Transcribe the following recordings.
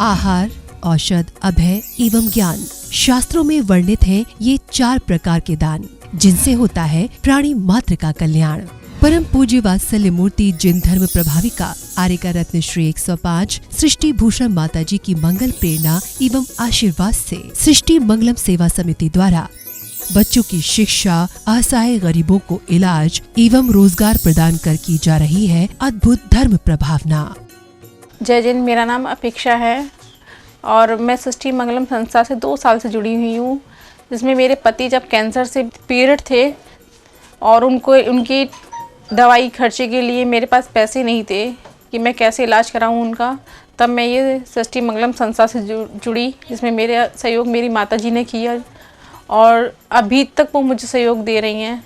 आहार, औषध, अभय एवं ज्ञान। शास्त्रों में वर्णित हैं ये 4 प्रकार के दान, जिनसे होता है प्राणी मात्र का कल्याण। परम पूज्य वात्सल्य मूर्ति जिन धर्म प्रभाविका आर्यका रत्न श्री 105 सृष्टि भूषण माता जी की मंगल प्रेरणा एवं आशीर्वाद से सृष्टि मंगलम सेवा समिति द्वारा बच्चों की शिक्षा, असहाय गरीबों को इलाज एवं रोजगार प्रदान कर की जा रही है अद्भुत धर्म प्रभावना। जय जिन, मेरा नाम अपेक्षा है और मैं सृष्टि मंगलम संस्था से 2 साल से जुड़ी हुई हूँ, जिसमें मेरे पति जब कैंसर से पीड़ित थे और उनकी दवाई खर्चे के लिए मेरे पास पैसे नहीं थे कि मैं कैसे इलाज कराऊं उनका, तब मैं ये सृष्टि मंगलम संस्था से जुड़ी, जिसमें मेरे सहयोग मेरी माता जी ने किया और अभी तक वो मुझे सहयोग दे रही हैं।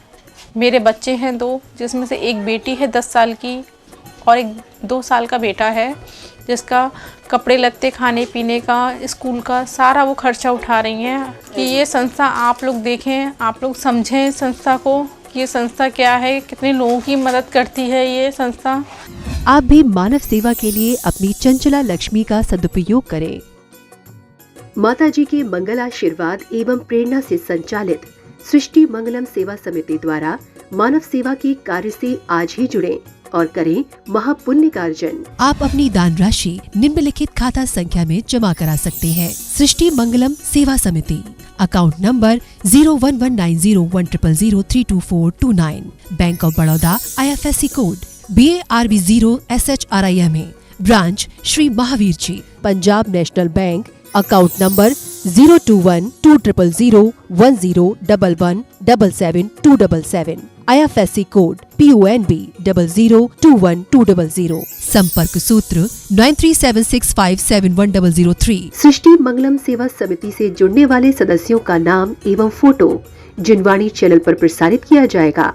मेरे बच्चे हैं 2, जिसमें से एक बेटी है 10 साल की और एक 2 साल का बेटा है, जिसका कपड़े लत्ते, खाने पीने का, स्कूल का सारा वो खर्चा उठा रही हैं। कि ये संस्था आप लोग देखें, आप लोग समझें इस संस्था को कि ये संस्था क्या है, कितने लोगों की मदद करती है ये संस्था। आप भी मानव सेवा के लिए अपनी चंचला लक्ष्मी का सदुपयोग करें। माता जी के मंगल आशीर्वाद एवं प्रेरणा से संचालित सृष्टि मंगलम सेवा समिति द्वारा मानव सेवा के कार्य से आज ही जुड़ें और करें महापुण्य का अर्जन। आप अपनी दान राशि निम्नलिखित खाता संख्या में जमा करा सकते हैं। सृष्टि Mangalam Seva Samiti, account number 01190100032429, Bank of Baroda, IFSC code BARB0SHRIMA, branch Shri Mahavir ji, Punjab national bank, account number 021200101177 IFSC code PONB 0021200, संपर्क सूत्र 9376571003। सृष्टि मंगलम सेवा समिति से जुड़ने वाले सदस्यों का नाम एवं फोटो जिनवाणी चैनल पर प्रसारित किया जाएगा।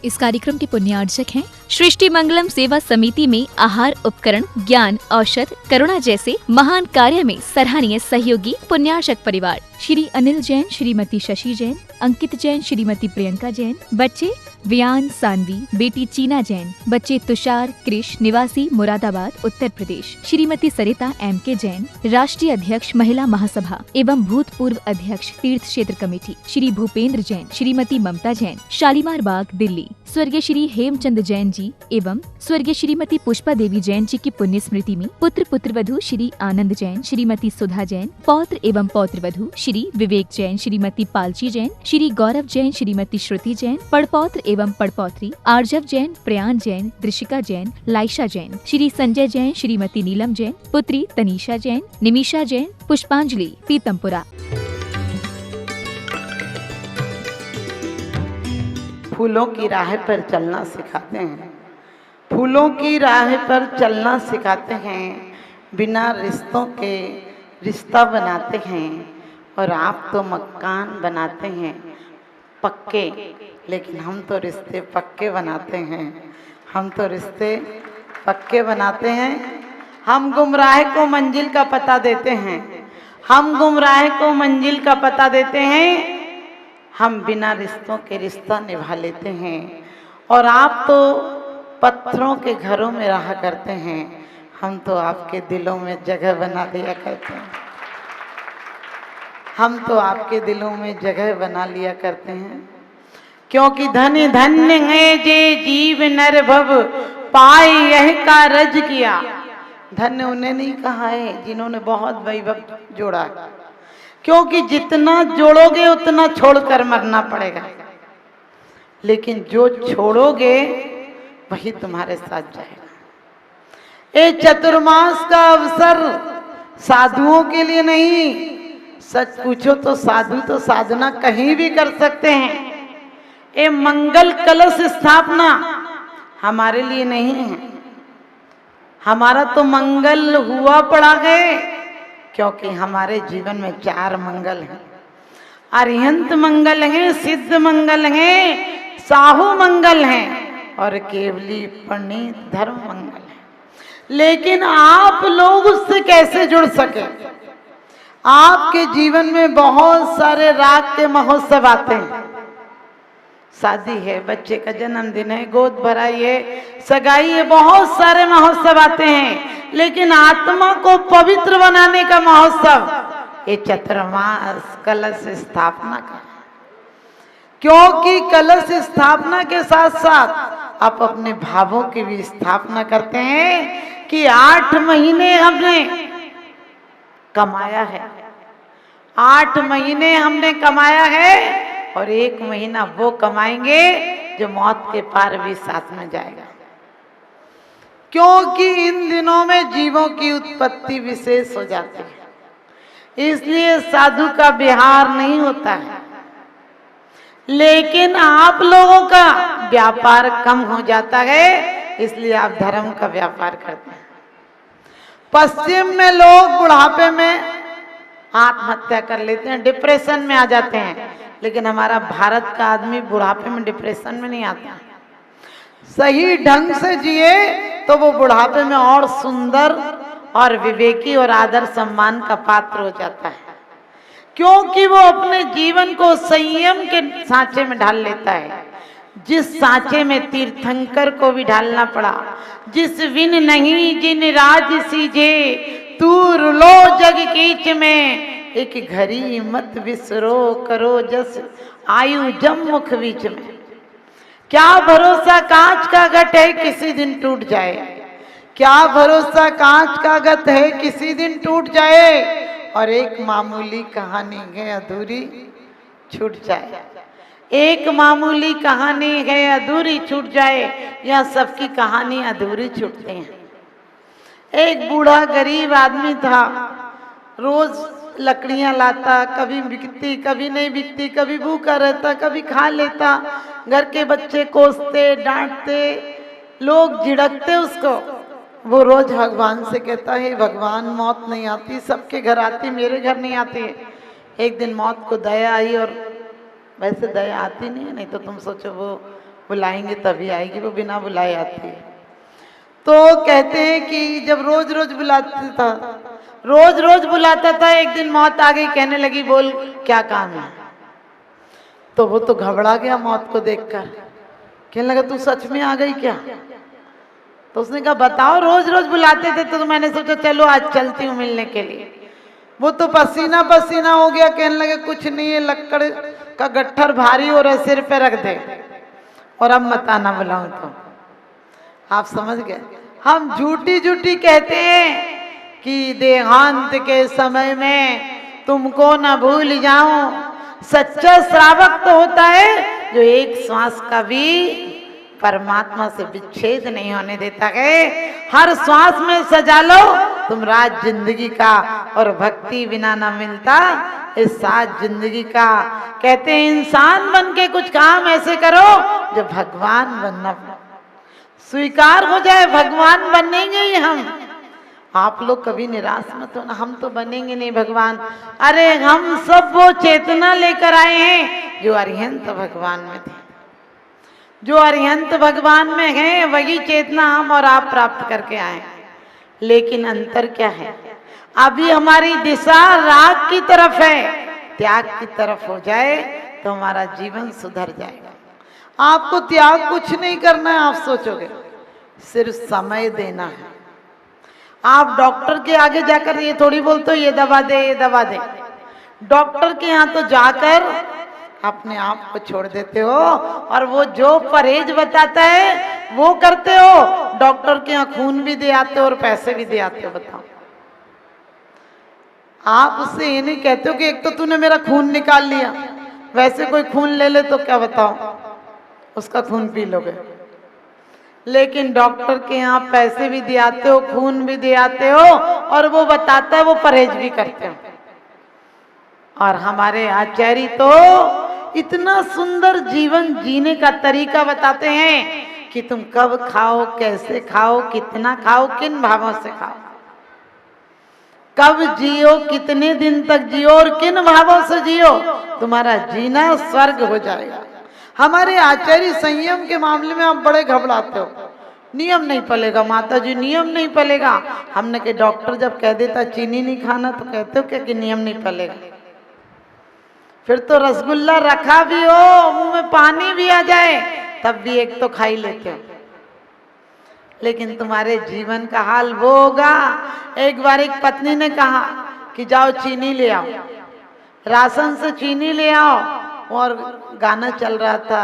इस कार्यक्रम के पुण्यार्जक हैं सृष्टि मंगलम सेवा समिति में आहार उपकरण, ज्ञान, औषध, करुणा जैसे महान कार्य में सराहनीय सहयोगी पुण्यार्जक परिवार श्री अनिल जैन, श्रीमती शशि जैन, अंकित जैन, श्रीमती प्रियंका जैन, बच्चे वियान सानवी, बेटी चीना जैन, बच्चे तुषार कृष, निवासी मुरादाबाद उत्तर प्रदेश, श्रीमती सरिता MK जैन, राष्ट्रीय अध्यक्ष महिला महासभा एवं भूतपूर्व अध्यक्ष तीर्थ क्षेत्र कमेटी श्री भूपेंद्र जैन, श्रीमती ममता जैन, शालीमार बाग दिल्ली, स्वर्गीय श्री हेमचंद जैन जी एवं स्वर्गीय श्रीमती पुष्पा देवी जैन जी की पुण्य स्मृति में पुत्र पुत्रवधू श्री आनंद जैन, श्रीमती सुधा जैन, पौत्र एवं पौत्रवधू श्री विवेक जैन, श्रीमती पालची जैन, श्री गौरव जैन, श्रीमती श्रुति जैन, पड़पौत्र एवं पड़पौत्री आर्जव जैन, प्रयान जैन, दृशिका जैन, लाइशा जैन, श्री संजय जैन, श्रीमती नीलम जैन, पुत्री तनीषा जैन, निमिषा जैन, पुष्पांजलि पीतमपुरा। फूलों की राह पर चलना सिखाते हैं, फूलों की राह पर चलना सिखाते हैं, बिना रिश्तों के रिश्ता बनाते हैं। और आप तो मकान बनाते हैं पक्के, लेकिन हम तो रिश्ते पक्के बनाते हैं, हम तो रिश्ते पक्के बनाते हैं। हम गुमराह को मंजिल का पता देते हैं, हम गुमराह को मंजिल का पता देते हैं। हम बिना रिश्तों के रिश्ता निभा लेते हैं। और आप तो पत्थरों के घरों में रहा करते हैं, हम तो आपके दिलों में जगह बना दिया करते हैं, हम तो आपके दिलों में जगह बना लिया करते हैं। क्योंकि धन्य धन्य है जे जीव नर भव पाए यह कारज किया। धन्य उन्हें नहीं कहा है जिन्होंने बहुत वैभव जोड़ा, क्योंकि जितना जोड़ोगे उतना छोड़कर मरना पड़ेगा, लेकिन जो छोड़ोगे वही तुम्हारे साथ जाएगा। ये चतुर्मास का अवसर साधुओं के लिए नहीं, सच पूछो तो साधु तो साधना कहीं भी कर सकते हैं। ये मंगल कलश स्थापना हमारे लिए नहीं है, हमारा तो मंगल हुआ पड़ा है, क्योंकि हमारे जीवन में 4 मंगल हैं। अरिहंत मंगल हैं, सिद्ध मंगल हैं, साहू मंगल हैं और केवली पंडित धर्म मंगल है। लेकिन आप लोग उससे कैसे जुड़ सके? आपके जीवन में बहुत सारे राग के महोत्सव आते हैं, शादी है, बच्चे का जन्मदिन है, गोद भराई है, सगाई है, बहुत सारे महोत्सव आते हैं, लेकिन आत्मा को पवित्र बनाने का महोत्सव ये चतुर्मास कलश स्थापना का। क्योंकि कलश स्थापना के साथ साथ आप अपने भावों की भी स्थापना करते हैं कि 8 महीने हमने कमाया है, 8 महीने हमने कमाया है, और 1 महीना वो कमाएंगे जो मौत के पार भी साथ में जाएगा। क्योंकि इन दिनों में जीवों की उत्पत्ति विशेष हो जाती है, इसलिए साधु का विहार नहीं होता है। लेकिन आप लोगों का व्यापार कम हो जाता है, इसलिए आप धर्म का व्यापार करते हैं। पश्चिम में लोग बुढ़ापे में आत्महत्या कर लेते हैं, डिप्रेशन में आ जाते हैं, लेकिन हमारा भारत का आदमी बुढ़ापे में डिप्रेशन में नहीं आता। सही ढंग से जिए तो वो बुढ़ापे में और सुंदर और विवेकी और आदर सम्मान का पात्र हो जाता है, क्योंकि वो अपने जीवन को संयम के सांचे में ढाल लेता है। जिस सांचे में तीर्थंकर को भी ढालना पड़ा, जिस विन नहीं जिन राज सीजे तूर लो जग कीच में, एक घड़ी मत विसरो करो जस आयु जम मुख बीच में। क्या भरोसा कांच का घट है किसी दिन टूट जाए, क्या भरोसा कांच का घट है किसी दिन टूट जाए, और एक मामूली कहानी है अधूरी छूट जाए। एक मामूली कहानी है अधूरी छूट जाए, या सबकी कहानी अधूरी छूटती है। एक बूढ़ा गरीब आदमी था, रोज लकड़ियां लाता, कभी बिकती कभी नहीं बिकती, कभी भूखा रहता कभी खा लेता, घर के बच्चे कोसते डांटते, लोग झिड़कते उसको। वो रोज भगवान से कहता है, भगवान मौत नहीं आती, सबके घर आती, मेरे घर नहीं आती है। एक दिन मौत को दया आई, और वैसे दया आती नहीं है, नहीं तो तुम सोचो वो बुलाएंगे तभी आएगी, वो बिना बुलाए आती है। तो कहते हैं कि जब रोज रोज बुलाता था, रोज रोज बुलाता था, एक दिन मौत आ गई, कहने लगी बोल क्या काम है। तो वो तो घबरा गया मौत को देखकर, कहने लगा तू सच में आ गई क्या। तो उसने कहा बताओ, रोज रोज बुलाते थे तो मैंने सोचा चलो आज चलती हूँ मिलने के लिए। वो तो पसीना पसीना हो गया, कहने लगे कुछ नहीं है, लकड़ का गट्ठर भारी हो रहा, सिर पे रख दे और अब मत आना बुलाऊं। तो आप समझ गए, हम झूठी झूठी कहते हैं कि देहांत के समय में तुमको न भूल जाऊं। सच्चा श्रावक तो होता है जो एक श्वास का भी परमात्मा से विच्छेद नहीं होने देता है। हर श्वास में सजा लो तुम राज जिंदगी का, और भक्ति बिना न मिलता इस साज जिंदगी का। कहते हैं इंसान बन के कुछ काम ऐसे करो जो भगवान बनना स्वीकार हो जाए, भगवान बनेंगे ही हम। आप लोग कभी निराश मत होना, हम तो बनेंगे नहीं भगवान। अरे हम सब वो चेतना लेकर आए हैं जो अरिहंत भगवान में थे, जो अरिहंत भगवान में है वही चेतना हम और आप प्राप्त करके आए। लेकिन अंतर क्या है, अभी हमारी दिशा राग की तरफ है, त्याग की तरफ हो जाए तो हमारा जीवन सुधर जाएगा। आपको त्याग कुछ नहीं करना है, आप सोचोगे सिर्फ समय देना है। आप डॉक्टर के आगे जाकर ये थोड़ी बोलते हो ये दवा दे ये दवा दे, डॉक्टर के यहाँ तो जाकर अपने आप को छोड़ देते हो, और वो जो परहेज बताता है वो करते हो। डॉक्टर के यहाँ खून भी दे आते हो और पैसे भी दे आते हो। बताओ, आप उससे ये नहीं कहते हो कि एक तो तूने मेरा खून निकाल लिया, वैसे कोई खून ले ले तो क्या बताओ उसका खून पी लोगे। लेकिन डॉक्टर के यहाँ पैसे भी दे आते हो, खून भी दे आते हो, और वो बताता है वो परहेज भी करते हो। और हमारे आचार्य तो इतना सुंदर जीवन जीने का तरीका बताते हैं कि तुम कब खाओ, कैसे खाओ, कितना खाओ, किन भावों से खाओ, कब जियो, कितने दिन तक जियो और किन भावों से जियो, तुम्हारा जीना स्वर्ग हो जाएगा। हमारे आचार्य संयम के मामले में आप बड़े घबराते हो, नियम नहीं पलेगा माता जी, नियम नहीं पलेगा। हमने के डॉक्टर जब कह देता चीनी नहीं खाना तो कहते हो क्या कि नियम नहीं पलेगा। फिर तो रसगुल्ला रखा भी हो, मुंह में पानी भी आ जाए, तब भी एक तो खा ही लेते हो। लेकिन तुम्हारे जीवन का हाल वो होगा। एक बार एक पत्नी ने कहा कि जाओ चीनी ले आओ, राशन से चीनी ले आओ, और गाना चल रहा था,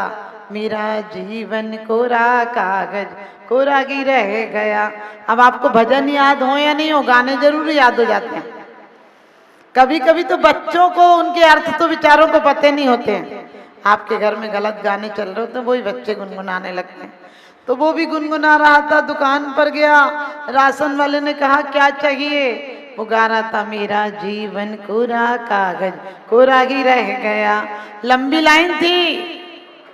मेरा जीवन कोरा कागज कोरा ही रह गया। अब आपको भजन याद हो या नहीं हो, गाने जरूर याद हो जाते हैं। कभी कभी तो बच्चों को उनके अर्थ तो विचारों को पते नहीं होते हैं। आपके घर में गलत गाने चल रहे होते हैं, वही बच्चे गुनगुनाने लगते हैं। तो वो भी गुनगुना रहा था, दुकान पर गया, राशन वाले ने कहा क्या चाहिए, वो गा रहा था, मेरा जीवन कोरा कागज कोरा ही रह गया। लंबी लाइन थी,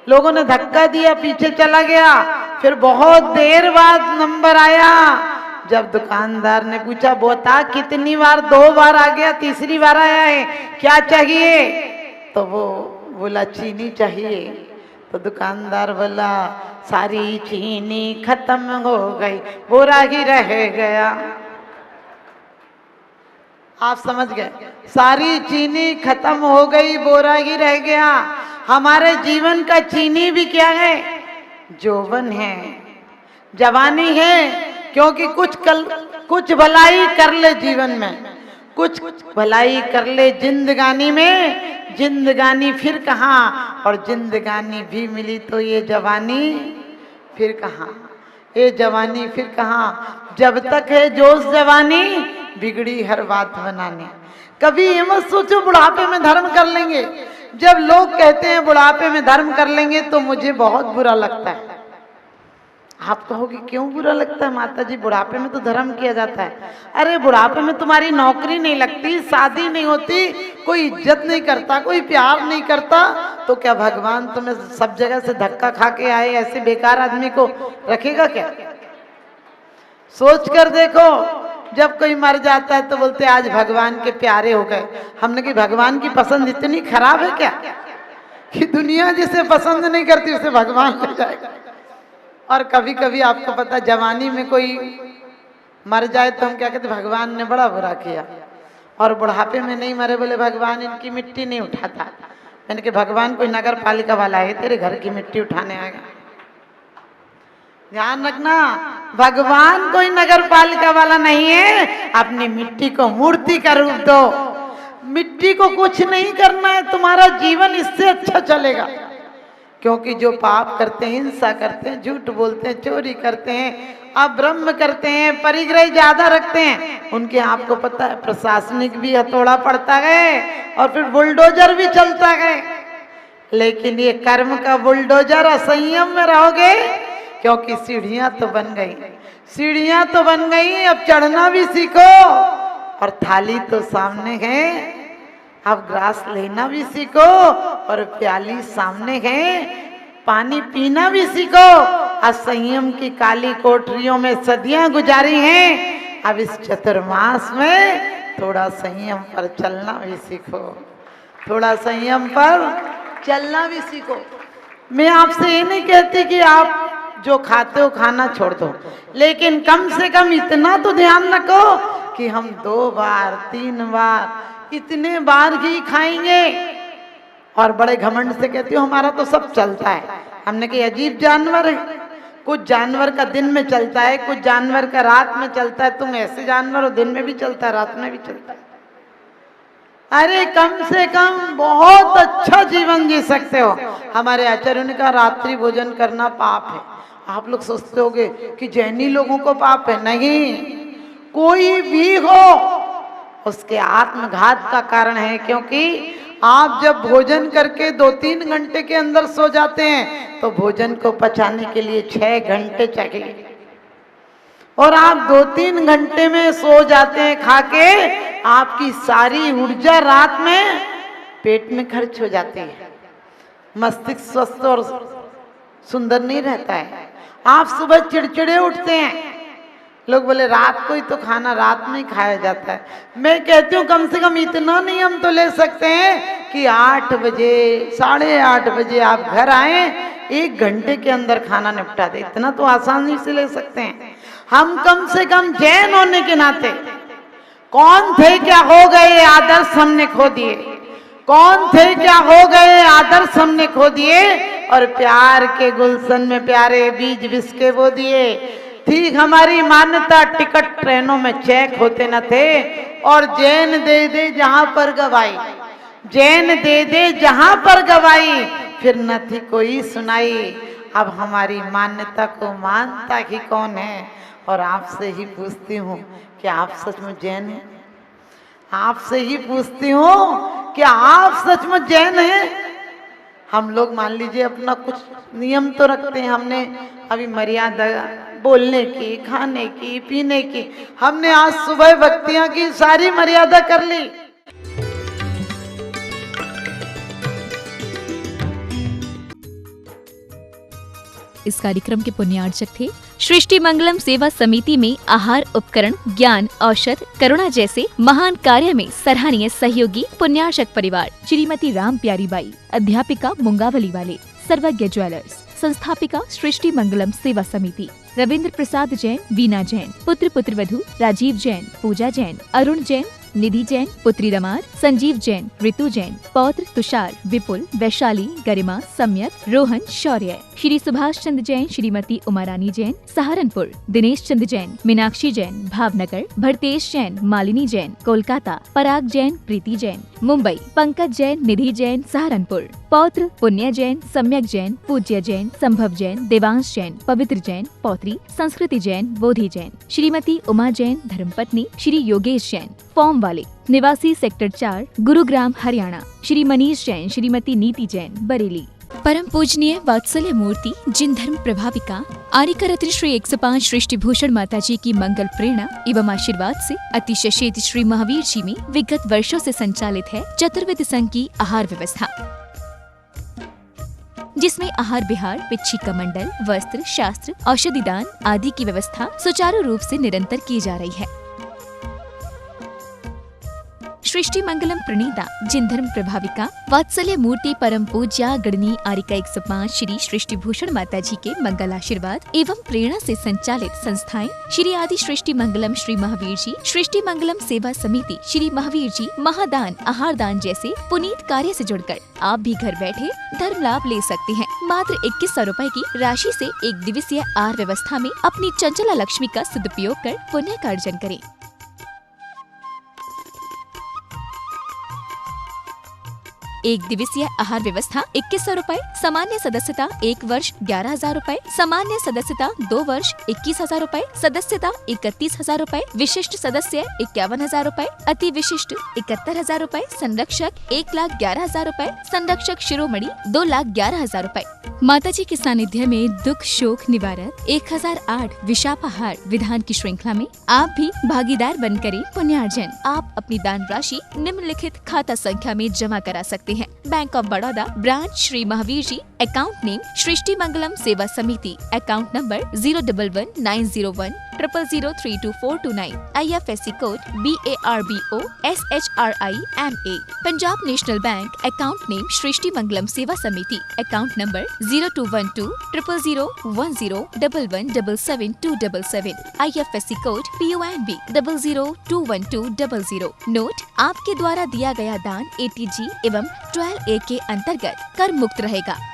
लोगों ने धक्का दिया, पीछे चला गया। फिर बहुत देर बाद नंबर आया। जब दुकानदार ने पूछा, बता कितनी बार, 2 बार आ गया, तीसरी बार आया है, क्या चाहिए? तो वो बोला चीनी चाहिए। तो दुकानदार बोला, सारी चीनी खत्म हो गई, बोरा ही रह गया। आप समझ गए, सारी चीनी खत्म हो गई, बोरा ही रह गया। हमारे जीवन का चीनी भी क्या है? यौवन है, जवानी है। क्योंकि कुछ भलाई कर ले जीवन में, कुछ भलाई कर ले जिंदगानी में, जिंदगानी फिर कहाँ, और जिंदगानी भी मिली तो ये जवानी फिर कहाँ, ये जवानी फिर कहाँ। जब तक है जोश जवानी, बिगड़ी हर बात बनानी। कभी ये मत सोचो बुढ़ापे में धर्म कर लेंगे। जब लोग कहते हैं बुढ़ापे में धर्म कर लेंगे तो मुझे बहुत बुरा लगता है। आप कहोगे क्यों बुरा लगता है माता जी, बुढ़ापे में तो धर्म किया जाता है। अरे बुढ़ापे में तुम्हारी नौकरी नहीं लगती, शादी नहीं होती, कोई इज्जत नहीं करता, कोई प्यार नहीं करता, तो क्या भगवान तुम्हें सब जगह से धक्का खा के आए ऐसे बेकार आदमी को रखेगा क्या? सोच कर देखो, जब कोई मर जाता है तो बोलते आज भगवान के प्यारे हो गए। हमने कि भगवान की पसंद इतनी खराब है क्या कि दुनिया जिसे पसंद नहीं करती उसे भगवान ले जाएगा। और कभी कभी आपको पता, जवानी में कोई मर जाए तो हम क्या कहते, भगवान ने बड़ा बुरा किया। और बुढ़ापे में नहीं मरे, बोले भगवान इनकी मिट्टी नहीं उठाता। मैंने कि भगवान कोई नगर पालिका वाला है, तेरे घर की मिट्टी उठाने आएगा? ध्यान रखना, भगवान कोई नगर पालिका वाला नहीं है। अपनी मिट्टी को मूर्ति का रूप दो। मिट्टी को कुछ नहीं करना है, तुम्हारा जीवन इससे अच्छा चलेगा। क्योंकि जो पाप करते हैं, हिंसा करते हैं, झूठ बोलते हैं, चोरी करते हैं, अब्रह्म करते हैं, परिग्रह ज्यादा रखते हैं, उनके आपको पता है प्रशासनिक भी हथौड़ा पड़ता है और फिर बुलडोजर भी चलता है। लेकिन ये कर्म का बुलडोजर, असंयम में रहोगे। क्योंकि सीढ़ियां तो बन गई, सीढ़ियां तो बन गई, अब चढ़ना भी सीखो। और थाली तो सामने है, अब ग्रास लेना भी सीखो। और प्याली सामने है, पानी पीना भी सीखो। असंयम की काली कोठरियों में सदियां गुजारी हैं, अब इस चतुर्मास में थोड़ा संयम पर चलना भी सीखो, थोड़ा संयम पर चलना भी सीखो। मैं आपसे ये नहीं कहती कि आप जो खाते हो खाना छोड़ दो, लेकिन कम से कम इतना तो ध्यान रखो कि हम 2 बार 3 बार इतने बार ही खाएंगे। और बड़े घमंड से कहती हो हमारा तो सब चलता है। हमने कहा अजीब जानवर है, कुछ जानवर का दिन में चलता है, कुछ जानवर का रात में चलता है। तुम ऐसे जानवर हो, दिन में भी चलता है, रात में भी चलता है। अरे कम से कम बहुत अच्छा जीवन जी सकते हो। हमारे आचार्यों ने कहा रात्रि भोजन करना पाप है। आप लोग सोचते होंगे कि जैनी लोगों को पाप है। नहीं, कोई भी हो उसके आत्मघात का कारण है। क्योंकि आप जब भोजन करके 2-3 घंटे के अंदर सो जाते हैं तो भोजन को पचाने के लिए 6 घंटे चाहिए। और आप 2-3 घंटे में सो जाते हैं खा के, आपकी सारी ऊर्जा रात में पेट में खर्च हो जाती है। मस्तिष्क स्वस्थ और सुंदर नहीं रहता है। आप सुबह चिड़चिड़े उठते हैं। लोग बोले रात को ही तो खाना रात में ही खाया जाता है। मैं कहती हूँ कम से कम इतना नियम तो ले सकते हैं कि 8 बजे 8:30 बजे आप घर आए, 1 घंटे के अंदर खाना निपटा दे। इतना तो आसानी से ले सकते हैं। हम कम से कम जैन होने के नाते कौन थे क्या हो गए आदर्श हमने खो दिए। कौन थे क्या हो गए, आदर्श हमने खो दिए, और प्यार के गुलशन में प्यारे बीज विष के बो दिए। ठीक हमारी मान्यता, टिकट ट्रेनों में चेक होते न थे, और जैन दे दे जहां पर गवाई, जैन दे दे जहां पर गवाई, फिर न थी कोई सुनाई। अब हमारी मान्यता को मानता ही कौन है। और आपसे ही पूछती हूँ कि आप सचमुच जैन हैं? आपसे ही पूछती हूँ कि आप सचमुच जैन हैं? हम लोग मान लीजिए अपना कुछ नियम तो रखते हैं, हमने अभी मर्यादा बोलने की, खाने की, पीने की, हमने आज सुबह भक्तियां की, सारी मर्यादा कर ली। इस कार्यक्रम के पुण्यार्चक थे सृष्टि मंगलम सेवा समिति में आहार उपकरण, ज्ञान, औषध, करुणा जैसे महान कार्य में सराहनीय सहयोगी पुण्यार्चक परिवार श्रीमती राम प्यारी बाई, अध्यापिका मुंगावली वाले, सर्वज्ञ ज्वेलर्स, संस्थापिका सृष्टि मंगलम सेवा समिति, रविंद्र प्रसाद जैन, वीना जैन, पुत्र पुत्रवधू राजीव जैन, पूजा जैन, अरुण जैन, निधि जैन, पुत्री रमार, संजीव जैन, ऋतु जैन, पौत्र तुषार, विपुल, वैशाली, गरिमा, सम्यक, रोहन, शौर्य, श्री सुभाष चंद्र जैन, श्रीमती उमारानी जैन, सहारनपुर, दिनेश चंद्र जैन, मीनाक्षी जैन, भावनगर, भरतेश जैन, मालिनी जैन, कोलकाता, पराग जैन, प्रीति जैन, मुंबई, पंकज जैन, निधि जैन, सहारनपुर, पौत्र पुण्य जैन, सम्यक जैन, पूज्य जैन, संभव जैन, देवांश जैन, पवित्र जैन, पौत्री, संस्कृति जैन, बोधि जैन, श्रीमती उमा जैन, धर्मपत्नी, श्री योगेश जैन, फॉर्म वाले, निवासी सेक्टर 4, गुरुग्राम, हरियाणा, श्री मनीष जैन, श्रीमती नीति जैन, बरेली। परम पूजनीय वात्सल्य मूर्ति जिन धर्म प्रभाविका आर्यका रत्न श्री 105 सृष्टि भूषण माता जी की मंगल प्रेरणा एवं आशीर्वाद से अतिशय क्षेत्र श्री महावीर जी में विगत वर्षों से संचालित है चतुर्वेद संघ की आहार व्यवस्था, जिसमें आहार विहार, पिच्छी मंडल, वस्त्र, शास्त्र, औषधि दान आदि की व्यवस्था सुचारू रूप से निरंतर की जा रही है। सृष्टि मंगलम प्रणीता जिन धर्म प्रभाविका वात्सल्य मूर्ति परम पूज्या गणनी आर्यका 105 श्री सृष्टि भूषण माता जी के मंगल आशीर्वाद एवं प्रेरणा से संचालित संस्थाएं श्री आदि सृष्टि मंगलम श्री महावीर जी, सृष्टि मंगलम सेवा समिति श्री महावीर जी, महादान, आहार दान जैसे पुनीत कार्य से जुड़कर आप भी घर बैठे धर्म लाभ ले सकते हैं। मात्र 2100 रुपए की राशि से एक दिवसीय आहार व्यवस्था में अपनी चंचला लक्ष्मी का सदुपयोग कर पुण्य का अर्जन करें। एक दिवसीय आहार व्यवस्था 2100 रुपए, सामान्य सदस्यता 1 वर्ष 11,000 रुपए, सामान्य सदस्यता 2 वर्ष 21,000 रुपए, सदस्यता 31,000 रुपए, विशिष्ट सदस्य 51,000 रुपए, अति विशिष्ट 71,000 रुपए, संरक्षक 1,11,000 रुपए, संरक्षक शिरोमणि 2,11,000 रुपए। माता जी के सानिध्य में दुख शोक निवारक 1008 विशापाहार विधान की श्रृंखला में आप भी भागीदार बनकर पुण्यार्जन। आप अपनी दान राशि निम्नलिखित खाता संख्या में जमा करा सकते हैं। Bank of Baroda, branch Shri Mahavir ji, account name Srishti Mangalam Seva Samiti, account number 0119010003249, IFSC code BARBO SHRIMA। Punjab national bank, account name Srishti Mangalam Seva Samiti, account number 0212000111777277, IFSC code PONB 0021200। Note: आपके द्वारा दिया गया दान ATG एवं 12A के अंतर्गत कर मुक्त रहेगा।